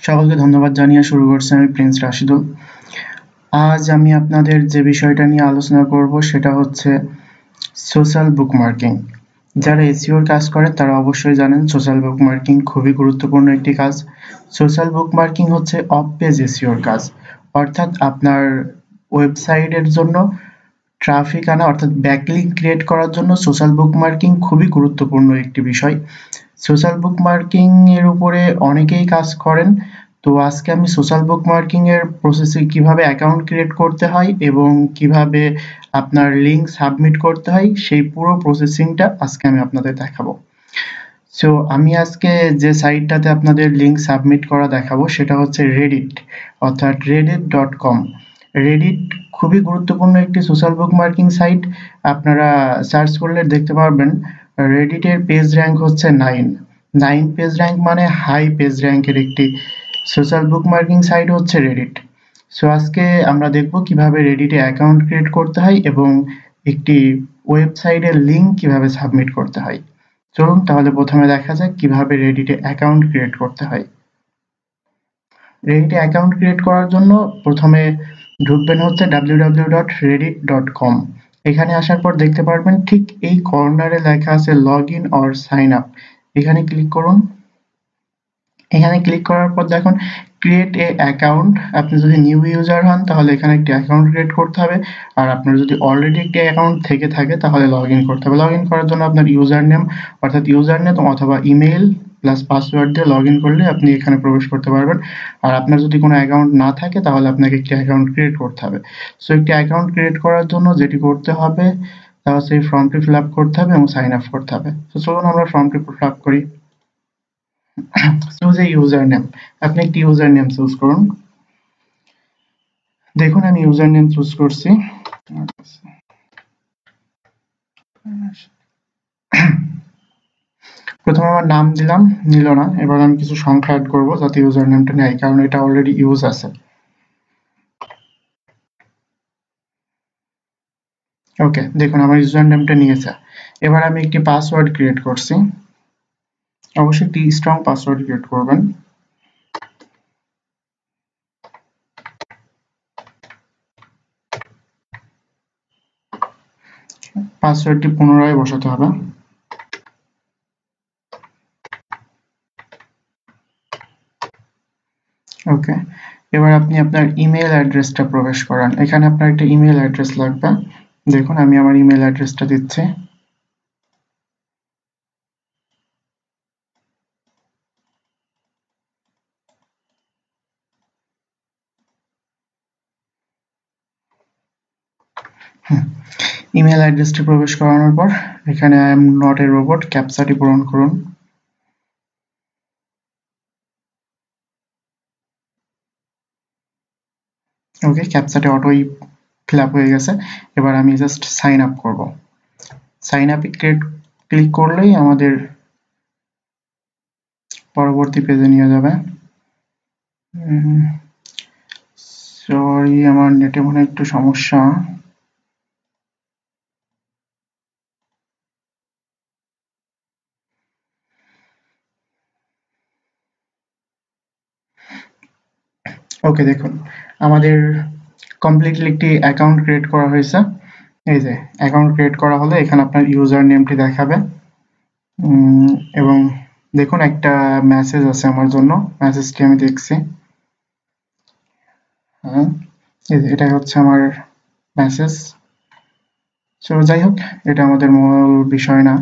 সকলকে ধন্যবাদ জানিয়ে শুরু করছি আমি প্রিন্স রাশিদুল। আজ আমি আপনাদের যে বিষয়টা নিয়ে আলোচনা করব সেটা হচ্ছে সোশ্যাল বুকমার্কিং। যারা এসইওর কাজ করেন তারা অবশ্যই জানেন সোশ্যাল বুকমার্কিং খুবই গুরুত্বপূর্ণ একটি কাজ। সোশ্যাল বুকমার্কিং হচ্ছে অফ পেজ এসইওর কাজ, অর্থাৎ আপনার ওয়েবসাইটের জন্য ট্রাফিক আনা অর্থাৎ ব্যাকলিঙ্ক ক্রিয়েট করার জন্য সোশ্যাল বুকমার্কিং খুবই গুরুত্বপূর্ণ একটি বিষয়। সোশ্যাল বুকমার্কিং এর উপরে অনেকেই কাজ করেন। তো আজকে আমি সোশ্যাল বুকমার্কিং এর প্রসেসে কিভাবে অ্যাকাউন্ট ক্রিয়েট করতে হয় এবং কিভাবে আপনার লিঙ্ক সাবমিট করতে হয় সেই পুরো প্রসেসিংটা আজকে আমি আপনাদের দেখাবো। সো আমি আজকে যে সাইটটাতে আপনাদের লিঙ্ক সাবমিট করা দেখাবো সেটা হচ্ছে রেডিট, অর্থাৎ reddit.com। রেডিট খুবই গুরুত্বপূর্ণ একটি সোশ্যাল বুকমার্কিং সাইট। আপনারা সার্চ করলে দেখতে পারবেন রেডিটের পেজ র্যাঙ্ক হচ্ছে 9 পেজ র্যাঙ্ক, মানে হাই পেজ র্যাঙ্কের একটি সোশ্যাল বুকমার্কিং সাইট হচ্ছে রেডিট। সো আজকে আমরা দেখব কিভাবে রেডিটে অ্যাকাউন্ট ক্রিয়েট করতে হয় এবং একটি ওয়েবসাইটের লিঙ্ক কিভাবে সাবমিট করতে হয়। চলুন তাহলে প্রথমে দেখা যাক কিভাবে রেডিটে অ্যাকাউন্ট ক্রিয়েট করতে হয়। রেডিটে অ্যাকাউন্ট ক্রিয়েট করার জন্য প্রথমে ঢুকবেন হচ্ছে www.reddit.com। এখানে আসার পর দেখতে পারবেন ঠিক এই কর্নারে লেখা আছে log in or sign up. এখানে ক্লিক করুন। এখানে ক্লিক করার পর দেখুন ক্রিয়েট এ অ্যাকাউন্ট। আপনি যদি নিউ ইউজার হন তাহলে এখানে একটি অ্যাকাউন্ট ক্রিয়েট করতে হবে, আর আপনার যদি অলরেডি একটি অ্যাকাউন্ট থেকে থাকে তাহলে লগ ইন করতে হবে। লগ ইন করার জন্য আপনার ইউজার নেম অর্থাৎ ইউজার নেম অথবা ইমেল প্লাস পাসওয়ার্ড দিয়ে লগ ইন করলে আপনি এখানে প্রবেশ করতে পারবেন। আর আপনার যদি কোনো অ্যাকাউন্ট না থাকে তাহলে আপনাকে একটি অ্যাকাউন্ট ক্রিয়েট করতে হবে। সো একটি অ্যাকাউন্ট ক্রিয়েট করার জন্য যেটি করতে হবে তা হচ্ছে এই ফর্মটি ফিল আপ করতে হবে এবং সাইন আপ করতে হবে। তো চলুন আমরা ফর্মটি ফিল আপ করি। চুজ এ ইউজার নেম, আপনি একটি ইউজার নেম চুজ করুন। দেখুন আমি ইউজার নেম চুজ করছি। প্রথমে আমার নাম দিলাম, নিল না। এবার আমি কিছু সংখ্যা অ্যাড করবো যাতে ইউজার নেমটা নেয়, কারণ এটা অলরেডি ইউজ আছে। ওকে, দেখুন আমার ইউজার নেমটা নিয়েছে। এবার আমি একটি পাসওয়ার্ড ক্রিয়েট করছি। অবশ্যই একটি স্ট্রং পাসওয়ার্ড ক্রিয়েট করবেন। পাসওয়ার্ডটি পুনরায় বসাতে হবে। ওকে, এবার আপনি আপনার ইমেল অ্যাড্রেসটা প্রবেশ করান। এখানে আপনার একটা ইমেল অ্যাড্রেস লাগবে। দেখুন আমি আমার ইমেল অ্যাড্রেসটা দিচ্ছি। ইমেল অ্যাড্রেসটি প্রবেশ করানোর পর এখানে I am not a robot ক্যাপচাটি পূরণ করুন। ওকে, ক্যাপচাটি অটোই ফিল আপ হয়ে গেছে। এবার আমি জাস্ট সাইন আপ করব। সাইন আপে ক্লিক করলেই আমাদের পরবর্তী পেজে নিয়ে যাবে। সরি, আমার নেটে মনে হয় একটু সমস্যা। ওকে, দেখুন আমাদের কমপ্লিটলি একটি অ্যাকাউন্ট ক্রিয়েট করা হয়েছে। এই যে অ্যাকাউন্ট ক্রিয়েট করা হলে এখানে আপনার ইউজার নেমটি দেখাবে এবং দেখুন একটা মেসেজ আছে আমার জন্য, মেসেজটি আমি দেখছি। হ্যাঁ, এটা হচ্ছে আমার মেসেজ। সো যাই হোক, এটা আমাদের মূল বিষয় না।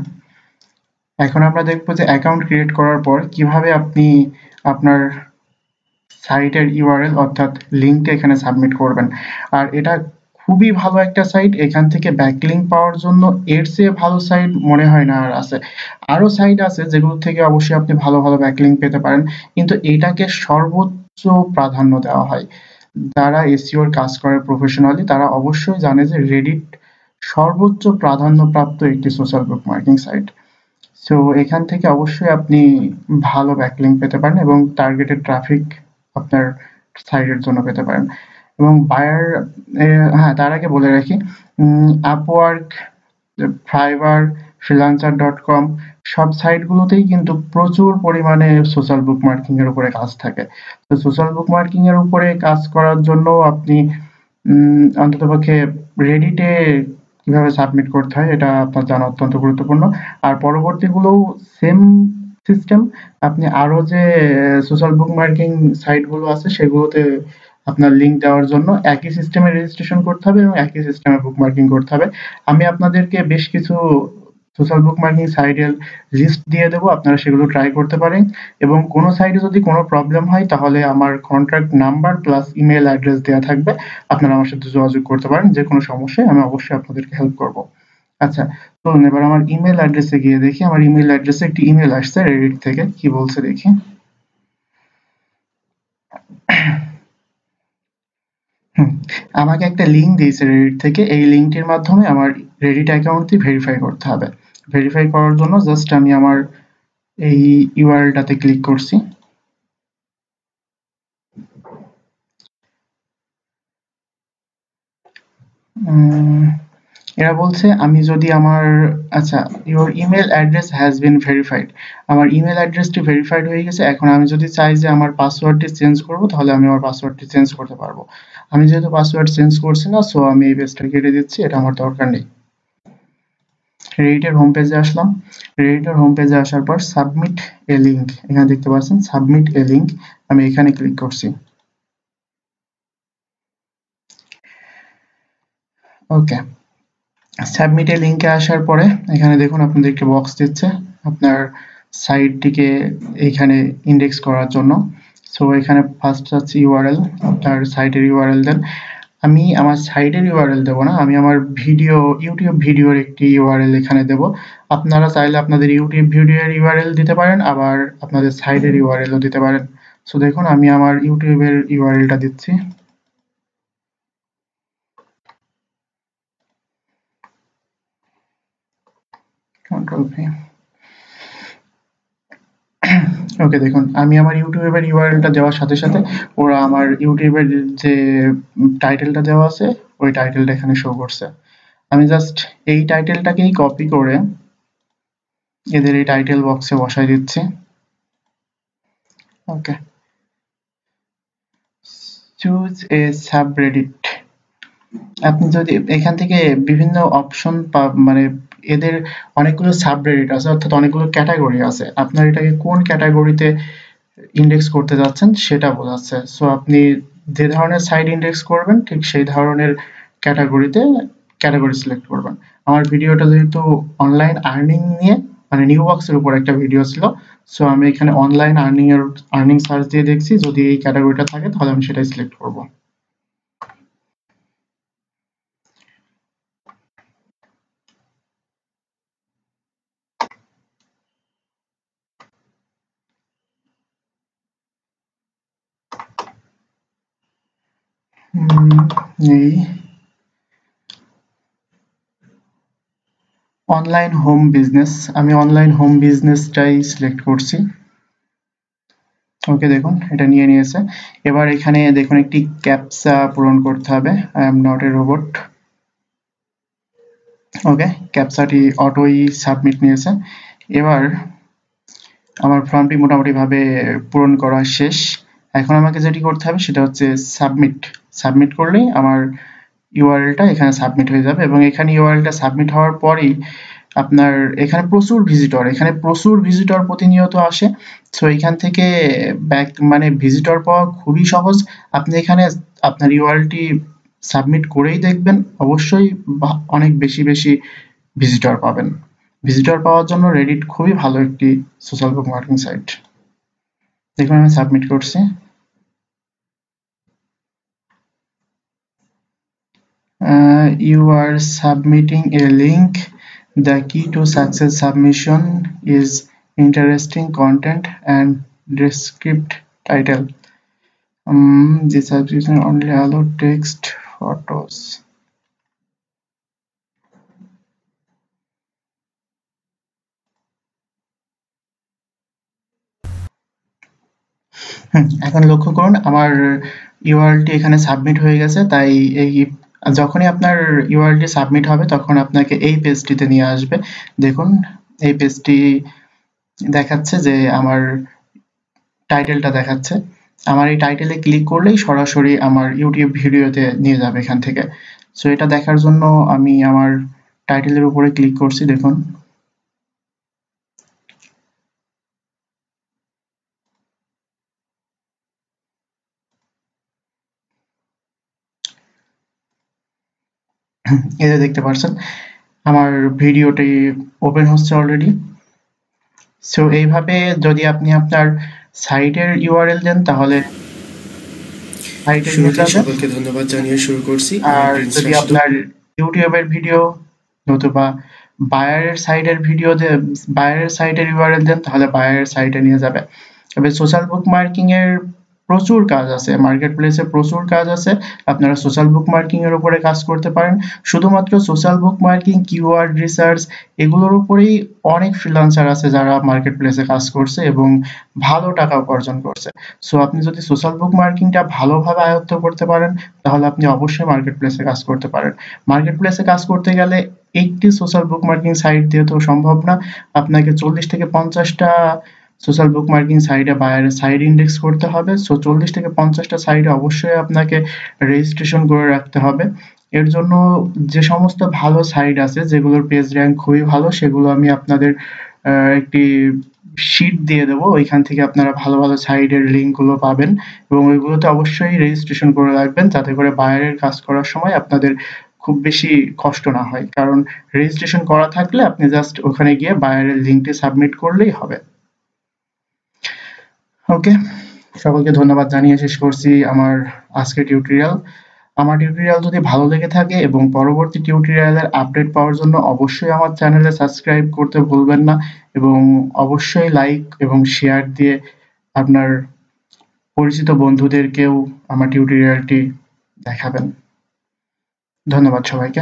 এখন আমরা দেখবো যে অ্যাকাউন্ট ক্রিয়েট করার পর কিভাবে আপনি আপনার সাইটের ইউআরএল অর্থাৎ লিঙ্কটা এখানে সাবমিট করবেন। আর এটা খুবই ভালো একটা সাইট। এখান থেকে ব্যাকলিঙ্ক পাওয়ার জন্য এর চেয়ে ভালো সাইট মনে হয় না আর আছে। আরো সাইট আছে যেগুলো থেকে অবশ্যই আপনি ভালো ভালো ব্যাকলিঙ্ক পেতে পারেন, কিন্তু এটাকে সর্বোচ্চ প্রাধান্য দেওয়া হয়। যারা এসইওর কাজ করে প্রফেশনালি তারা অবশ্যই জানে যে রেডিট সর্বোচ্চ প্রাধান্যপ্রাপ্ত একটি সোশ্যাল বুকমার্কিং সাইট। সো এখান থেকে অবশ্যই আপনি ভালো ব্যাকলিঙ্ক পেতে পারেন এবং টার্গেটেড ট্রাফিক আপনার সাইটের জন্য পেতে পারেন। এবং বায়ার, হ্যাঁ তার আগে বলে রাখি, আপওয়ার্ক, ফাইবার, ফ্রিল্যান্সার.com সব সাইটগুলোতেই কিন্তু প্রচুর পরিমাণে সোশ্যাল বুকমার্কিং এর উপরে কাজ থাকে। তো সোশ্যাল বুকমার্কিং এর উপরে কাজ করার জন্য আপনি অন্ততপক্ষে রেডিটে কিভাবে সাবমিট করতে হয় এটা আপনার জানা অত্যন্ত গুরুত্বপূর্ণ। আর পরবর্তীগুলোও সেম সিস্টেম। আপনি আরো যে সোশ্যাল বুকমার্কিং সাইটগুলো আছে সেগুলোতে আপনার লিঙ্ক দেওয়ার জন্য একই সিস্টেমে রেজিস্ট্রেশন করতে হবে এবং একই সিস্টেমে বুকমার্কিং করতে হবে। আমি আপনাদেরকে বেশ কিছু সোশ্যাল বুকমার্কিং সাইটের লিস্ট দিয়ে দেবো, আপনারা সেগুলো ট্রাই করতে পারেন। এবং কোনো সাইটে যদি কোনো প্রবলেম হয় তাহলে আমার contact number plus email address দেওয়া থাকবে, আপনারা আমার সাথে যোগাযোগ করতে পারেন। যে কোনো সমস্যায় আমি অবশ্যই আপনাদেরকে হেল্প করব। আচ্ছা, চলুন এবার আমার ইমেল অ্যাড্রেসে গিয়ে দেখি। আমার ইমেল অ্যাড্রেসে একটি ইমেল আসছে রেডিট থেকে, কি বলছে দেখি। আমাকে একটা লিঙ্ক দিয়েছে রেডিট থেকে। এই লিঙ্কটির মাধ্যমে আমার রেডিট অ্যাকাউন্টটি ভেরিফাই করতে হবে। ভেরিফাই করার জন্য জাস্ট আমি আমার এই ইউআরএলটাতে ক্লিক করছি। এরা বলছে আমি যদি আমার আচ্ছা, your email address has been verified. আমার ইমেল অ্যাড্রেসটি ভেরিফাইড হয়ে গেছে। এখন আমি যদি চাই যে আমার পাসওয়ার্ডটি চেঞ্জ করব তাহলে আমি আমার পাসওয়ার্ডটি চেঞ্জ করতে পারবো। আমি যেহেতু পাসওয়ার্ড চেঞ্জ করছি না, সো আমি এই পেজটা কেটে দিচ্ছি, এটা আমার দরকার নেই। রেডিটের হোম পেজে আসলাম। রেডিটের হোম পেজে আসার পর সাবমিট এ লিঙ্ক, এখানে দেখতে পাচ্ছেন সাবমিট এ লিঙ্ক, আমি এখানে ক্লিক করছি। ওকে, সাবমিট এ লিঙ্কে আসার পরে এখানে দেখুন আপনাদের একটি বক্স দিচ্ছে আপনার সাইটটিকে এইখানে ইন্ডেক্স করার জন্য। সো এখানে ফার্স্ট হচ্ছে ইউআরএল, আপনার সাইটের ইউআরএল দেন। আমি আমার সাইটের ইউআরএল দেবো না, আমি আমার ইউটিউব ভিডিওর একটি ইউআরএল এখানে দেব। আপনারা চাইলে আপনাদের ইউটিউব ভিডিওর ইউআরএল দিতে পারেন, আবার আপনাদের সাইটের ইউআরএলও দিতে পারেন। সো দেখুন আমি আমার ইউটিউবের ইউআরএলটা দিচ্ছি। Control V. ওকে, দেখুন আমি আমার ইউটিউবের ইউআরএলটা দেওয়ার সাথে সাথে ওরা আমার ইউটিউবের যে টাইটেলটা দেওয়া আছে ওই টাইটেলটা এখানে শো করছে। আমি জাস্ট এই টাইটেলটাকেই কপি করে এদের এই টাইটেল বক্সে বসাই দিচ্ছি। ওকে, চুজ এ সাবরেডিট। আপনি যদি এখান থেকে বিভিন্ন অপশন মানে এদের অনেকগুলো সাবরেডিট আছে, অর্থাৎ অনেকগুলো ক্যাটাগরি আছে। আপনার এটাকে কোন ক্যাটাগরিতে ইন্ডেক্স করতে যাচ্ছেন সেটা বোঝাচ্ছে। সো আপনি যে ধরনের সাইট ইন্ডেক্স করবেন ঠিক সেই ধরনের ক্যাটাগরিতে ক্যাটাগরি সিলেক্ট করবেন। আমার ভিডিওটা যেহেতু অনলাইন আর্নিং নিয়ে, মানে নিউ বক্সের উপর একটা ভিডিও ছিল, সো আমি এখানে অনলাইন আর্নিং সার্চ দিয়ে দেখছি, যদি এই ক্যাটাগরিটা থাকে তাহলে আমি সেটাই সিলেক্ট করব। এই অনলাইন হোম বিজনেস, আমি অনলাইন হোম বিজনেসটাই সিলেক্ট করছি। ওকে, দেখুন এটা নিয়ে নিয়েছে। এবার এখানে দেখুন একটি ক্যাপচা পূরণ করতে হবে। I am not a robot. Okay, ক্যাপচাটি অটোই সাবমিট নিয়েছে। এবার আমার ফর্মটি মোটামুটি ভাবে পূরণ করা শেষ। এখন আমাকে যেটি করতে হবে সেটা হচ্ছে সাবমিট। সাবমিট করলেই আমার ইউআরএলটা এখানে সাবমিট হয়ে যাবে এবং এখানে ইউআরএলটা সাবমিট হওয়ার পরেই আপনার এখানে প্রচুর ভিজিটর প্রতিনিয়ত আসে। সো এখান থেকে মানে ভিজিটর পাওয়া খুবই সহজ। আপনি এখানে আপনার ইউআরএলটি সাবমিট করেই দেখবেন, অবশ্যই অনেক বেশি ভিজিটর পাবেন। ভিজিটর পাওয়ার জন্য রেডিট খুবই ভালো একটি সোশ্যাল বুকমার্কিং সাইট। দেখুন আমি সাবমিট করছি। You are submitting a link. The key to success submission is interesting content and descriptive title. The submission only allow text, photos. এখন লক্ষ্য করুন আমার ইউআরএলটি এখানে সাবমিট হয়ে গেছে। তাই এই যখনই আপনার ইউআরএলটি সাবমিট হবে তখন আপনাকে এই পেজটিতে নিয়ে আসবে। দেখুন এই পেজটি দেখাচ্ছে যে আমার টাইটেলটা দেখাচ্ছে। আমার এই টাইটেলে ক্লিক করলেই সরাসরি আমার ইউটিউব ভিডিওতে নিয়ে যাবে এখান থেকে। সো এটা দেখার জন্য আমি আমার টাইটেলের উপরে ক্লিক করছি, দেখুন। এই যে দেখতে পাচ্ছেন আমার ভিডিওটি ওপেন হচ্ছে অলরেডি। সো এইভাবে যদি আপনি আপনার সাইটের ইউআরএল দেন তাহলে সাইটে নিয়ে শুরুতে যাবে। সকলকে ধন্যবাদ জানিয়ে শুরু করছি। আর যদি আপনার ইউটিউবের ভিডিও নতুবা বায়ারের সাইটের ভিডিও বায়ারের সাইটের ইউআরএল দেন তাহলে বায়ারের সাইটে নিয়ে যাবে। তবে সোশ্যাল বুক মার্কিং এর প্রচুর কাজ আছে, মার্কেট প্লেসে প্রচুর কাজ আছে। আপনারা সোশ্যাল বুক মার্কিং এর উপরে কাজ করতে পারেন। শুধুমাত্র সোশ্যাল বুক মার্কিং, কিওয়ার্ড রিসার্চ এগুলোর উপরেই অনেক ফ্রিল্যান্সার আছে যারা মার্কেট প্লেসে কাজ করছে এবং ভালো টাকা উপার্জন করছে। সো আপনি যদি সোশ্যাল বুক মার্কিংটা ভালোভাবে আয়ত্ত করতে পারেন তাহলে আপনি অবশ্যই মার্কেট প্লেসে কাজ করতে পারেন। মার্কেট প্লেসে কাজ করতে গেলে একটি সোশ্যাল বুক মার্কিং সাইট দিয়ে তো সম্ভব না। আপনাকে 40 থেকে 50টা সোশ্যাল বুক মার্কিং সাইটে বায়ারের সাইট ইন্ডেক্স করতে হবে। সো 40 থেকে 50টা সাইটে অবশ্যই আপনাকে রেজিস্ট্রেশন করে রাখতে হবে। এর জন্য যে সমস্ত ভালো সাইট আছে যেগুলোর পেজ র্যাঙ্ক খুবই ভালো সেগুলো আমি আপনাদের একটি শিট দিয়ে দেবো, ওইখান থেকে আপনারা ভালো ভালো সাইটের লিঙ্কগুলো পাবেন এবং ওইগুলোতে অবশ্যই রেজিস্ট্রেশন করে রাখবেন যাতে করে বায়ারের কাজ করার সময় আপনাদের খুব বেশি কষ্ট না হয়। কারণ রেজিস্ট্রেশন করা থাকলে আপনি জাস্ট ওখানে গিয়ে বায়ারের লিঙ্কটি সাবমিট করলেই হবে। ওকে, সকলকে ধন্যবাদ জানিয়ে শেষ করছি আমার আজকের টিউটোরিয়াল। আমার টিউটোরিয়াল যদি ভালো লেগে থাকে এবং পরবর্তী টিউটোরিয়ালের আপডেট পাওয়ার জন্য অবশ্যই আমার চ্যানেলে সাবস্ক্রাইব করতে ভুলবেন না এবং অবশ্যই লাইক এবং শেয়ার দিয়ে আপনার পরিচিত বন্ধুদেরকেও আমার টিউটোরিয়ালটি দেখাবেন। ধন্যবাদ সবাইকে।